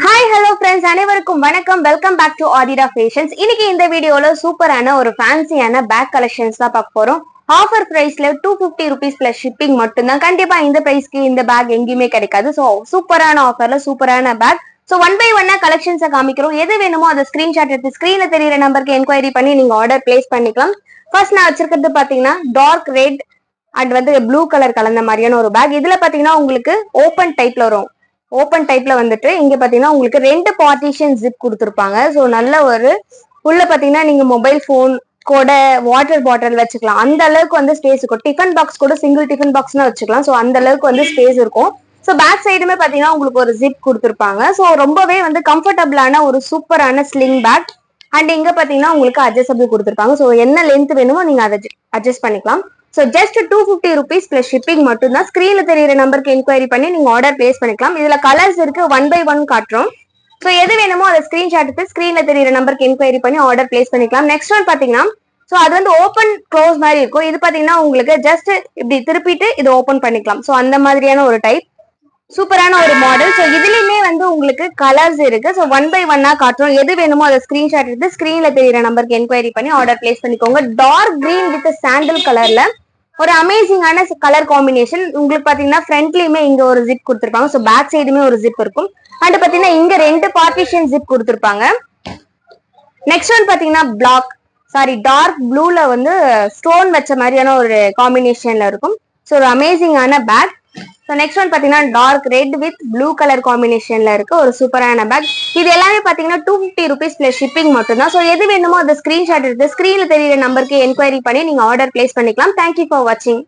Hi hello friends, அனைவருக்கும் வணக்கம். Welcome back to Aathira fashions. இன்னைக்கு இந்த வீடியோல சூப்பரான ஒரு ஃபேன்சியான பேக் கலெக்ஷன்ஸ் தான் பார்க்க போறோம். ஆஃபர் பிரைஸ்ல 250 rupees பிளஸ் ஷிப்பிங் மட்டும்தான். கண்டிப்பா இந்த பிரைஸ்க்கு இந்த பேக் எங்கேயுமே கிடைக்காது. ஸோ சூப்பரான ஆஃபர்ல சூப்பரான பேக். ஸோ ஒன் பை ஒன்னா கலெக்ஷன்ஸை காமிக்கிறோம். எது வேணுமோ அதை ஸ்கிரீன்ஷாட் எடுத்து ஸ்கிரீன்ல தெரியுற நம்பருக்கு என்கொயரி பண்ணி நீங்க ஆர்டர் பிளேஸ் பண்ணிக்கலாம். ஃபர்ஸ்ட் நான் வச்சிருக்கிறது பாத்தீங்கன்னா dark red and blue colour கலந்த மாதிரியான ஒரு பேக். இதுல பாத்தீங்கன்னா உங்களுக்கு ஓப்பன் டைப்ல வரும். ஓப்பன் டைப்ல வந்துட்டு இங்க பாத்தீங்கன்னா உங்களுக்கு 2 பார்ட்டிஷன் ஜிப் கொடுத்துருப்பாங்க. ஸோ நல்ல ஒரு உள்ள பாத்தீங்கன்னா நீங்க மொபைல் போன் கூட வாட்டர் பாட்டில் வச்சுக்கலாம். அந்த அளவுக்கு ஸ்பேஸ் இருக்கும். டிஃபன் பாக்ஸ் கூட சிங்கிள் டிஃபன் பாக்ஸ்னா வச்சுக்கலாம். ஸோ அந்த அளவுக்கு ஸ்பேஸ் இருக்கும். ஸோ பேக் சைடுமே பாத்தீங்கன்னா உங்களுக்கு ஒரு ஜிப் கொடுத்துருப்பாங்க. ஸோ ரொம்பவே கம்ஃபர்டபுளான ஒரு சூப்பரான ஸ்லிங் பேக். அண்ட் இங்க பாத்தீங்கன்னா உங்களுக்கு அட்ஜஸ்டபிள் கொடுத்துருப்பாங்க. ஸோ என்ன லென்த் வேணுமோ நீங்க அதை அட்ஜஸ்ட் பண்ணிக்கலாம். So just 250 rupees plus shipping மட்டும் தான். ஸ்கிரீன்ல தெரியுற நம்பருக்கு என்கொயரி பண்ணி நீங்க ஆர்டர் பிளேஸ் பண்ணிக்கலாம். இதுல கலர்ஸ் இருக்கு, ஒன் பை ஒன் காட்டுறோம். ஸோ எது வேணுமோ அதை ஸ்கிரீன்ஷாட் எடுத்து ஸ்கிரீன்ல தெரியுற நம்பருக்கு என்கொயரி பண்ணி ஆர்டர் பிளேஸ் பண்ணிக்கலாம். நெக்ஸ்ட் ஒன் பாத்தீங்கன்னா ஸோ அது ஓப்பன் க்ளோஸ் மாதிரி இருக்கும். இது பாத்தீங்கன்னா உங்களுக்கு ஜஸ்ட் இப்படி திருப்பிட்டு இது ஓப்பன் பண்ணிக்கலாம். ஸோ அந்த மாதிரியான ஒரு டைப் சூப்பரான ஒரு மாடல். ஸோ இதுலயுமே உங்களுக்கு கலர்ஸ் இருக்கு. ஸோ ஒன் பை ஒன்னா காட்டுறோம். எது வேணுமோ அதை ஸ்கிரீன்ஷாட் எடுத்து ஸ்கிரீன்ல தெரியுற நம்பருக்கு என்கொயரி பண்ணி ஆர்டர் பிளேஸ் பண்ணிக்கோங்க. டார்க் கிரீன் வித் சாண்டல் கலர்ல ஒரு அமேசிங்கான கலர் காம்பினேஷன். உங்களுக்கு பாத்தீங்கன்னா ஃப்ரண்ட்லயுமே இங்க ஒரு ஜிப் கொடுத்துருப்பாங்க. ஸோ பேக் சைடுமே ஒரு ஜிப் இருக்கும். அண்ட் பாத்தீங்கன்னா இங்க 2 பார்ட்டிஷன் ஜிப் கொடுத்துருப்பாங்க. நெக்ஸ்ட் ஒன் பாத்தீங்கன்னா டார்க் ப்ளூல ஸ்டோன் வச்ச மாதிரியான ஒரு காம்பினேஷன்ல இருக்கும். ஸோ ஒரு அமேசிங்கான பேக். ஸோ நெக்ஸ்ட் ஒன் பாத்தீங்கன்னா dark red with blue colour காம்பினேஷன்ல இருக்கு ஒரு சூப்பரான பேக். இது எல்லாமே பாத்தீங்கன்னா 250 rupees பிளஸ் ஷிப்பிங் மட்டும் தான். ஸோ எது வேணுமோ அதை ஸ்கிரீன்ஷாட் எடுத்து ஸ்கிரீன்ல தெரியுற நம்பருக்கு என்கொயரி பண்ணி நீங்க ஆர்டர் பிளேஸ் பண்ணிக்கலாம். தேங்க்யூ ஃபார் வாட்சிங்.